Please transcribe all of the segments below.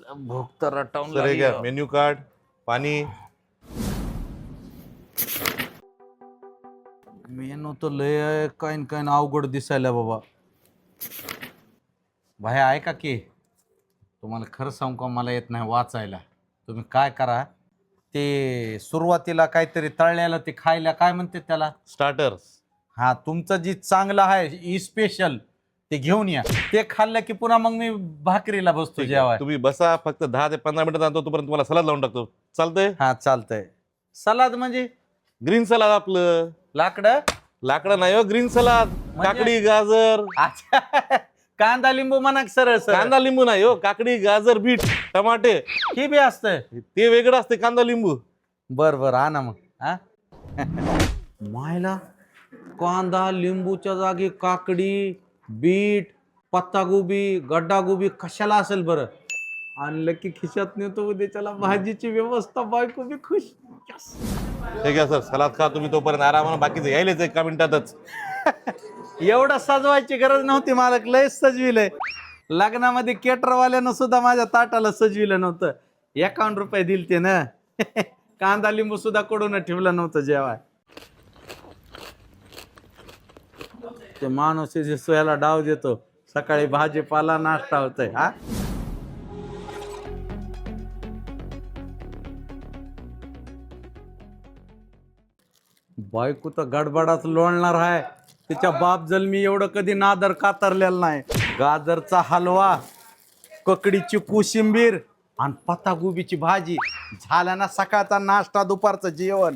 भूक तर रटावून सर हे घ्या मेन्यू कार्ड, पाणी. मेनू तर लय काही काही अवघड दिसायला बाबा. भाई ऐका की, तुम्हाला खरं सांगू का, मला येत नाही वाचायला. तुम्ही काय करा, ते सुरुवातीला काहीतरी तळल्याला ते खायला काय म्हणते त्याला, स्टार्टर्स. हा तुमचं जी चांगलं आहे स्पेशल ते घेऊन या. ते खाल्लं की पुन्हा मग मी भाकरीला बसतो जेवाय. तुम्ही बसा, फक्त 10 ते 15 मिनिटात आणतो, तोपर्यंत तुम्हाला सलाद लावून टाकतो. चालतंय? हा चालतंय. सलाद म्हणजे ग्रीन सलाद आपलं. लाकडं लाकडं नाही हो, ग्रीन सलाद. काकडी, गाजर. अच्छा. कांदा लिंबू म्हणा सरळ सर. कांदा लिंबू नाही हो, काकडी, गाजर, बीट, टमाटे हे बी असतंय. ते वेगळं असते. कांदा लिंबू. बर बर आणा मग. हा मायला कांदा लिंबूच्या जागी काकडी, बीट, पत्तागोबी, गड्डागोबी कशाला असेल बरं. आणलं की खिशात नेतो उद्याच्याला भाजीची व्यवस्था, बायको बी खुश. Yes. ठीक आहे सर, सलाद खा तुम्ही तोपर्यंत आरामानं. बाकीचं यायलाच 1 मिनिटातच. एवढं सजवायची गरज नव्हती, मालक लय सजविलंय. लग्नामध्ये केटरवाल्यानं सुद्धा माझ्या ताटाला सजविलं नव्हतं. 51 रुपये दिलते ना. कांदा लिंबू सुद्धा कडून ठेवलं नव्हतं जेवाय. ते माणूस सोयाला डाव देतो, सकाळी भाजीपाला नाश्ता होतोय. हा बायको तर गडबडाच लोळणार आहे. तिच्या बाप जन्मी एवढं कधी नादर कातरलेलं नाही. गाजरचा हलवा, ककडीची कोशिंबीर आणि पत्तागोबीची भाजी झाला ना सकाळचा नाश्ता, दुपारचं जेवण.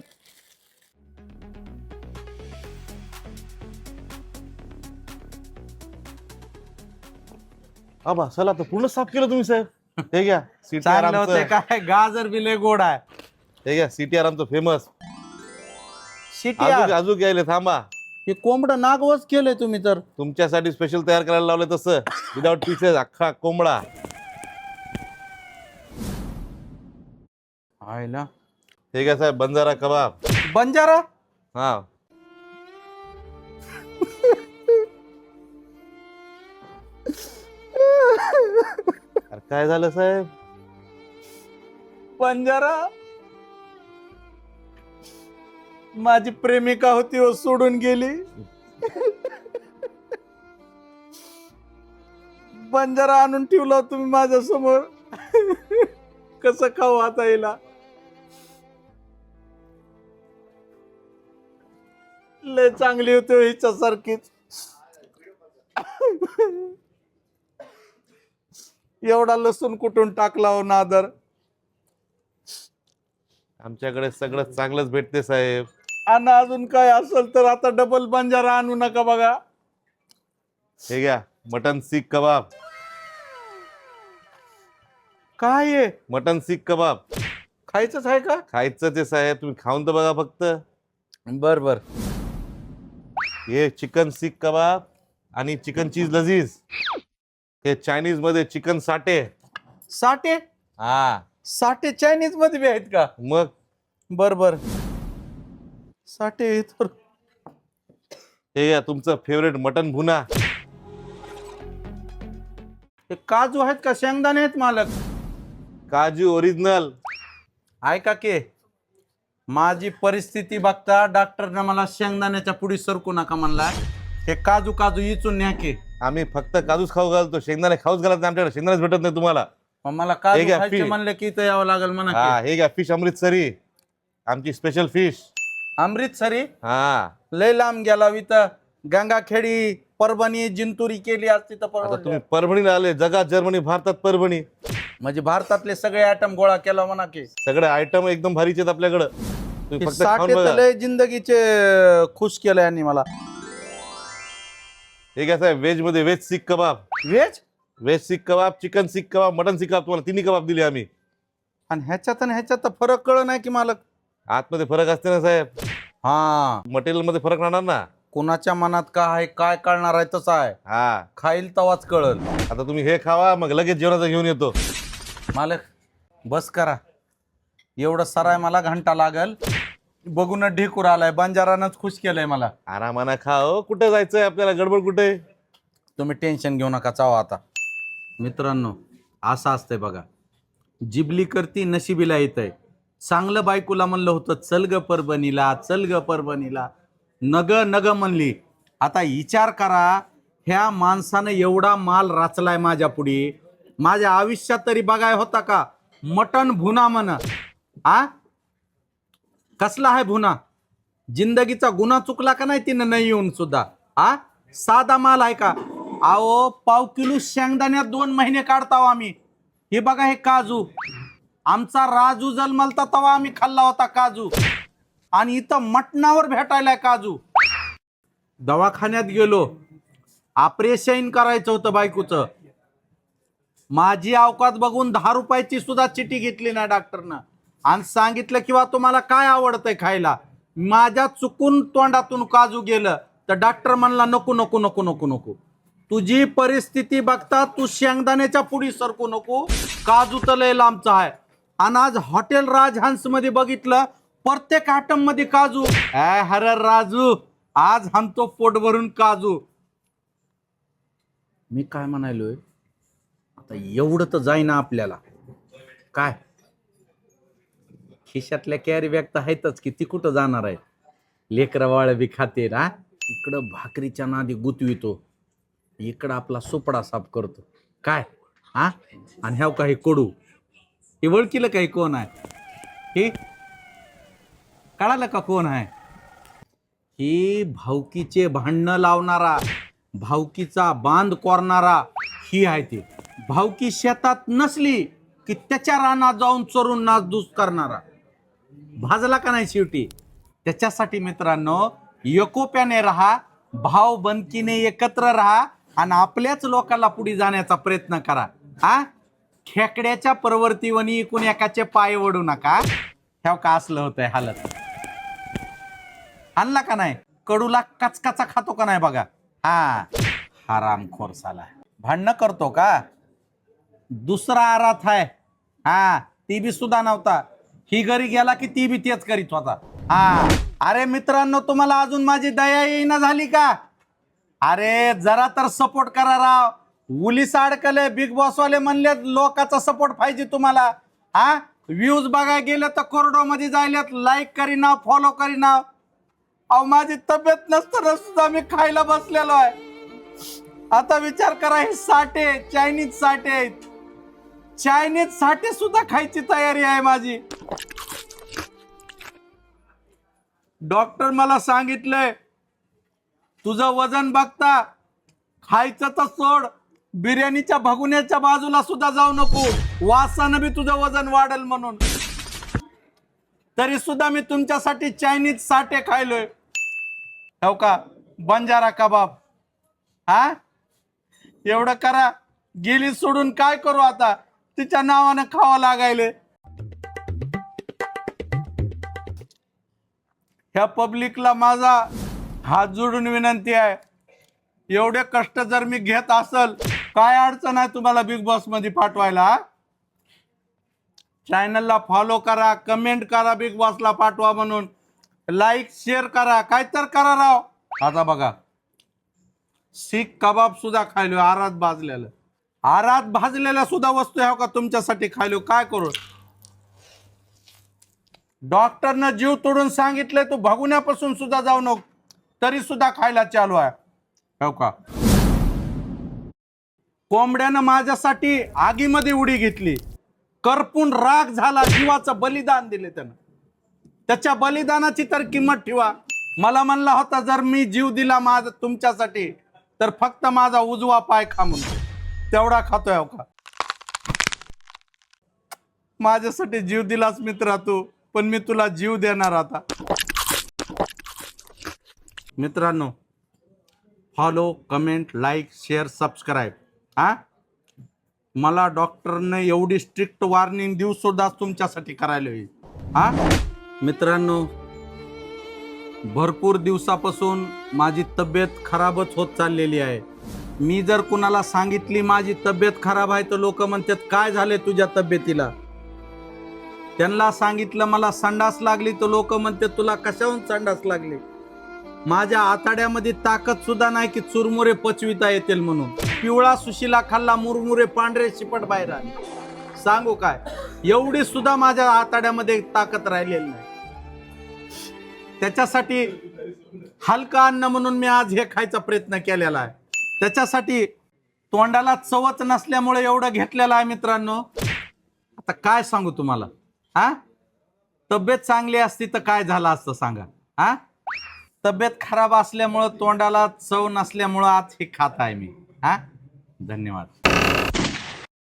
आबा सलाद तर पूर्ण साफ केलं तुम्ही साहेब. हे घ्या चांगलं होतंय सीटीआर. काय, गाजर बी लय गोड आहे. हे घ्या सीटीआर आमचं फेमस. शिटी अजून यायले थांबा. हे कोंबडं नागवच केलंय तुम्ही तर. तुमच्यासाठी स्पेशल तयार करायला लावलं तसं, विदाउट पीसेस, अख्खा कोंबडा. आयला हे घ्या साहेब बंजारा कबाब. बंजारा. हा अरे काय झालं साहेब? बंजारा माझी प्रेमिका होती, हो सोडून गेली. बंजारा आणून ठेवला तुम्ही माझ्या समोर. कसं खाऊ आता हिला. लय चांगली होती हिच्या सारखीच. एवढा लसूण कुठून टाकला हो नादर. आमच्याकडे सगळं चांगलंच भेटते साहेब. आणि अजून काय असेल तर आता डबल बंजारा आणू नका बघा. हे घ्या मटन सीख कबाब. काय आहे? मटन सीख कबाब खायचंच आहे का? खायचं ते साहेब, तुम्ही खाऊन तर बघा फक्त. बर बर. हे चिकन सीख कबाब आणि चिकन चीज लजीज. हे चायनीज मध्ये चिकन साटे. साठे. हा साठे चायनीज मध्ये बी आहेत का? मग बर बर. साठे तर. हे घ्या तुमचं फेवरेट मटन भुना. हे काजू आहेत का शेंगदाणे आहेत मालक? काजू ओरिजिनल. ऐका की, माझी परिस्थिती बघता डॉक्टरने मला शेंगदाण्याच्या पुढी सरकू नका म्हणला. हे काजू काजू इचून न्या की. आम्ही फक्त काजूच खाऊ घालतो, शेंगदाणे खाऊच घालत नाही. आमच्याकडे शेंगदाणेच भेटत नाही तुम्हाला. मग मला काजू हे घ्या, खायचे fish. म्हणले की इथं यावं लागेल म्हणा हा की. हे घ्या फिश अमृतसरी, आमची स्पेशल फिश. अमृतसरी हा लय लांब गेला इथं. गंगाखेडी, परभणी, जिंतुरी केली असती तर आता परवडलं. तुम्ही परभणीला आले. जगात जर्मनी, भारतात परभणी. म्हणजे भारतातले सगळे आयटम गोळा केला म्हणा की. सगळे आयटम एकदम भारीचे आहेत आपल्याकडं. तुम्ही फक्त खाऊन साठे तर बघा. लय जिंदगीचे खुश केलं यांनी मला. हे घ्या साहेब व्हेज मध्ये व्हेज सीख कबाब. व्हेज सीख कबाब, चिकन सीख कबाब, मटन सीख कबाब, तुम्हाला तिन्ही कबाब दिले आम्ही. आणि ह्याच्यात फरक कळ नाही की मालक. आतमध्ये फरक असते ना साहेब, हा मटेरियल मध्ये फरक राहणार ना. कोणाच्या मनात काय आहे, काय कळणार आहे तसं आहे. हा खाईल तवाच कळल. आता तुम्ही हे खावा, मग लगेच जेवणाचं घेऊन येतो. मालक बस करा. एवढं सराय मला घंटा लागल. बघून ढेकूर आलाय. बंजारानंच खुश केलंय मला. आरामानं खा हो. कुठे जायचंय आपल्याला, गडबड कुठे? तुम्ही टेन्शन घेऊ नका, चावा आता. मित्रांनो असं असतंय बघा, जिबली करती नशिबीला येतंय. चांगलं बायकोला म्हणलं होतं चल ग परभणीला, चल ग परभणीला, नग नग म्हणली. आता विचार करा, ह्या माणसानं एवढा माल राचलाय माझ्या पुढे, माझ्या आयुष्यात तरी बघाय होता का मटण भुना म्हण. आ कसला आहे भुना? जिंदगीचा गुन्हा चुकला का नाही तिनं नाही येऊन सुद्धा? साधा माल आहे का? अहो 1/2 किलो शेंगदाण्यात 2 महिने काढतो आम्ही. हे बघा हे काजू, आमचा राजू जन्मलता तेव्हा आम्ही खाल्ला होता काजू, आणि इथं मटणावर भेटायलाय काजू. दवाखान्यात गेलो, ऑपरेशन करायचं होतं बायकोचं. माझी अवकात बघून 10 रुपयाची सुद्धा चिठी घेतली नाही डॉक्टरनं, आणि सांगितलं किंवा तुम्हाला काय आवडतंय खायला. माझ्या चुकून तोंडातून काजू गेलं तर डॉक्टर म्हणला नको नको नको नको नको, तुझी परिस्थिती बघता तू शेंगदाण्याच्या पुढी सरकू नको, काजू तर लय लांबचा आहे. आणि आज हॉटेल राजहंस मध्ये बघितलं प्रत्येक आयटम मध्ये काजू. हर राजू आज हाणतो पोट भरून काजू. मी काय म्हणालोय, आता एवढं तर जाईना आपल्याला. काय खिशातल्या कॅरी बॅग तर आहेतच की, ती कुठं जाणार आहे? लेकरं वाळ बी खाते ना. इकडं भाकरीच्या नादी गुतवितो, इकडं आपला सुपडा साफ करतो. काय आणि ह्याव काही कडू, हे ओळखीलं काही कोण आहे? हे कळालं का कोण आहे? ही भावकीचे भांडणं लावणारा, भावकीचा बांध कोरणारा ही आहे. ती भावकी शेतात नसली की त्याच्या रानात जाऊन चरून नासधूस करणारा. भाजला का नाही शेवटी? त्याच्यासाठी मित्रांनो एकोप्याने राहा, भाव बंदकीने एकत्र राहा, आणि आपल्याच लोकांना पुढे जाण्याचा प्रयत्न करा. खेकड्याच्या प्रवृत्तीवनी इकून एकाचे पाय ओढू नका. ह्याव का असलं होतंय हालत? आणला का नाही? कडूला कचकाचा खातो का नाही बघा. हरामखोर साला. भांडणं करतो का? दुसरा आरात आहे, ती बी सुद्धा नव्हता. ही घरी गेला की ती बी तेच करीत होता. अरे मित्रांनो, तुम्हाला अजून माझी दया येईना झाली का? अरे जरा तर सपोर्ट करा राव. उलीस अडकले, बिग बॉस वाले म्हणले लोकांचा सपोर्ट पाहिजे तुम्हाला. व्ह्यूज बघायला गेले तर कोरडो मध्ये जायलेत, लाईक करीना, फॉलो करीना. अहो माझी तब्येत नसताना सुद्धा मी खायला बसलेलो आहे. आता विचार करा, हे साठे चायनीज साठे, चायनीज साठे सुद्धा खायची तयारी आहे माझी. डॉक्टर मला सांगितलंय तुझं वजन बघता खायचं तर सोड, बिर्याणीच्या भगुण्याच्या बाजूला सुद्धा जाऊ नको, वासानं बी तुझं वजन वाढेल म्हणून. तरी सुद्धा मी तुमच्यासाठी चायनीज साठे खायलोय. हो का? बंजारा कबाब. एवढं करा. गेली सोडून काय करू आता? तिच्या नावानं खावा लागायले. ह्या पब्लिकला माझा हात जोडून विनंती आहे, एवढे कष्ट जर मी घेत असल, काय अडचण आहे तुम्हाला बिग बॉस मध्ये पाठवायला? चॅनलला फॉलो करा, कमेंट करा, बिग बॉसला पाठवा म्हणून, लाईक शेअर करा, काय तर करा राव. आता बघा, सीख कबाब सुद्धा खायलो, आरात भाजलेलं. आरात भाजलेल्या सुद्धा वस्तू ह्या का तुमच्यासाठी खायलो. काय करू? डॉक्टरनं जीव तोडून सांगितलंय तू भगुण्यापासून सुद्धा जाऊ नको, तरी सुद्धा खायला चालू आहे. हो का? कोंबड्यानं माझ्यासाठी आगीमध्ये उडी घेतली, करपून राग झाला, जीवाचं बलिदान दिले त्यानं. त्याच्या बलिदानाची तर किंमत ठेवा. मला म्हणला होता जर मी जीव दिला माझा तुमच्यासाठी तर फक्त माझा उजवा पाय खा म्हणून. तेवढा खातोय. हो का? माझ्यासाठी जीव दिलास मित्रा तू, पण मी तुला जीव देणार आता. मित्रांनो, follow, comment, like, share, subscribe. मला डॉक्टरने एवढी स्ट्रिक्ट वॉर्निंग देऊ सुद्धा तुमच्यासाठी करायला होईल. मित्रांनो, भरपूर दिवसापासून माझी तब्येत खराबच होत चाललेली आहे. मी जर कुणाला सांगितली माझी तब्येत खराब आहे तर लोक म्हणतात काय झाले तुझ्या तब्येतीला. त्यांना सांगितलं मला संडास लागली तर लोक म्हणतात तुला कशाहून संडास लागली. माझ्या आतड्यामध्ये ताकद सुद्धा नाही की चुरमुरे पचविता येतील म्हणून. पिवळा सुशिला खाल्ला, मुरमुरे पांढरे शिपट बाहेर आले. सांगू काय? एवढी सुद्धा माझ्या आताड्यामध्ये ताकद राहिलेली नाही. त्याच्यासाठी हलका अन्न म्हणून मी आज हे खायचा प्रयत्न केलेला आहे. त्याच्यासाठी तोंडाला चवच नसल्यामुळे एवढं घेतलेलं आहे मित्रांनो. आता काय सांगू तुम्हाला. हा, तब्येत चांगली असती तर काय झालं असतं सांगा. हा, तब्येत खराब असल्यामुळं, तोंडाला चव नसल्यामुळं आज हे खात आहे मी. हा, धन्यवाद.